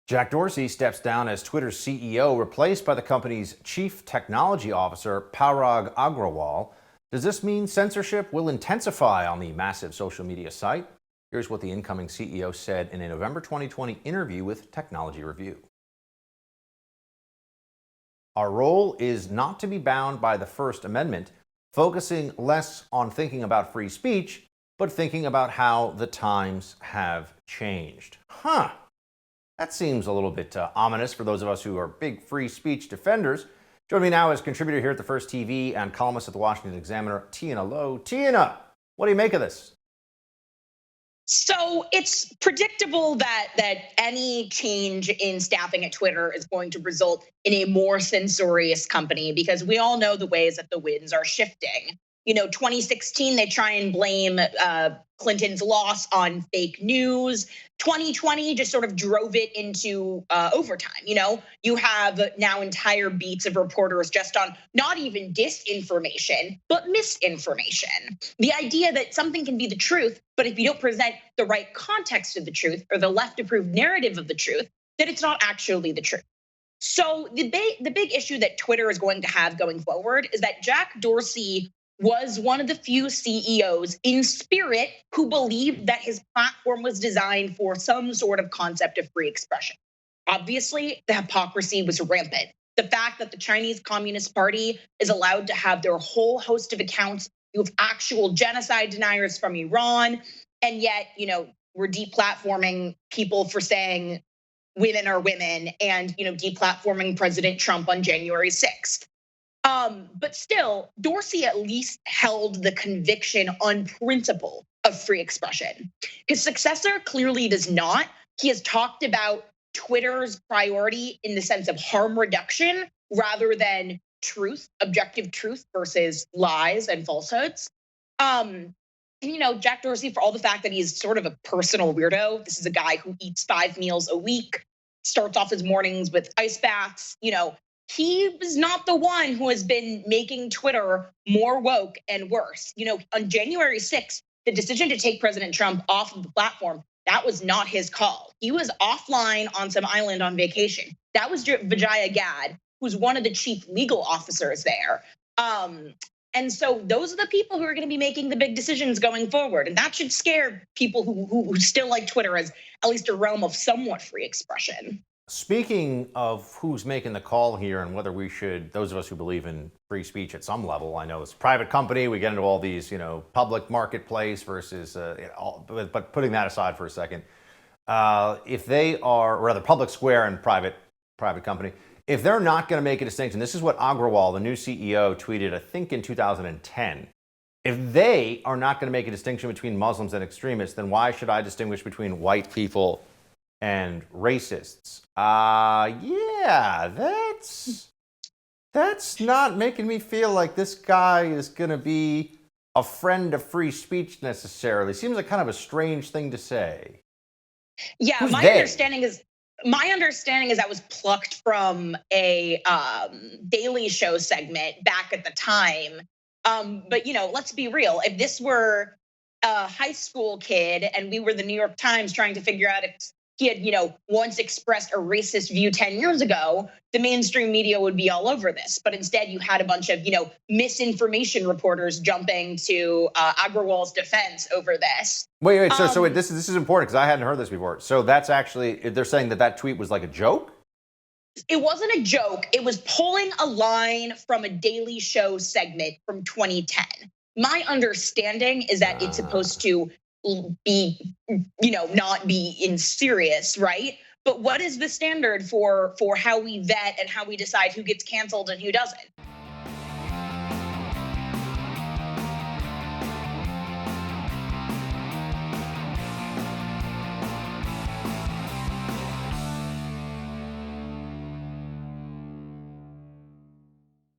Jack Dorsey steps down as Twitter's CEO, replaced by the company's chief technology officer, Parag Agrawal. Does this mean censorship will intensify on the massive social media site? Here's what the incoming CEO said in a November 2020 interview with Technology Review. Our role is not to be bound by the First Amendment, focusing less on thinking about free speech, but thinking about how the times have changed. That seems a little bit ominous for those of us who are big free speech defenders. Joining me now is contributor here at the First TV and columnist at the Washington Examiner, Tina Lowe. Tina, what do you make of this? So it's predictable that any change in staffing at Twitter is going to result in a more censorious company, because we all know the ways that the winds are shifting. 2016, they try and blame Clinton's loss on fake news. 2020 just sort of drove it into overtime. You have now entire beats of reporters just on not even disinformation, but misinformation. The idea that something can be the truth, but if you don't present the right context of the truth or the left-approved narrative of the truth, that it's not actually the truth. So the big issue that Twitter is going to have going forward is that Jack Dorsey was one of the few CEOs in spirit who believed that his platform was designed for some sort of concept of free expression. Obviously, the hypocrisy was rampant. The fact that the Chinese Communist Party is allowed to have their whole host of accounts. You have actual genocide deniers from Iran, and yet, we're deplatforming people for saying women are women, and deplatforming President Trump on January 6th. But still, Dorsey at least held the conviction on principle of free expression. His successor clearly does not. He has talked about Twitter's priority in the sense of harm reduction rather than truth, objective truth versus lies and falsehoods. Jack Dorsey, for all the fact that he's sort of a personal weirdo, this is a guy who eats 5 meals a week, starts off his mornings with ice baths, he was not the one who has been making Twitter more woke and worse. On January 6th, the decision to take President Trump off of the platform, that was not his call. He was offline on some island on vacation. That was Vijaya Gad, who's one of the chief legal officers there. And so those are the people who are going to be making the big decisions going forward. And that should scare people who still like Twitter as at least a realm of somewhat free expression. Speaking of who's making the call here and whether we should, those of us who believe in free speech at some level, I know it's a private company, we get into all these, public marketplace versus, but putting that aside for a second, if they are, or rather public square and private company, if they're not going to make a distinction, this is what Agrawal, the new CEO, tweeted, I think in 2010. If they are not going to make a distinction between Muslims and extremists, then why should I distinguish between white people and racists? Yeah, that's not making me feel like this guy is going to be a friend of free speech necessarily. Seems like kind of a strange thing to say. Yeah, Who's my they? understanding is that was plucked from a Daily Show segment back at the time. But let's be real. If this were a high school kid and we were the New York Times trying to figure out if he had, once expressed a racist view 10 years ago, the mainstream media would be all over this. But instead, you had a bunch of, misinformation reporters jumping to Agrawal's defense over this. Wait. So wait, this is important because I hadn't heard this before. So that's actually, they're saying that tweet was like a joke? It wasn't a joke. It was pulling a line from a Daily Show segment from 2010. My understanding is that it's supposed to be, not be in serious, right? But what is the standard for how we vet and how we decide who gets canceled and who doesn't?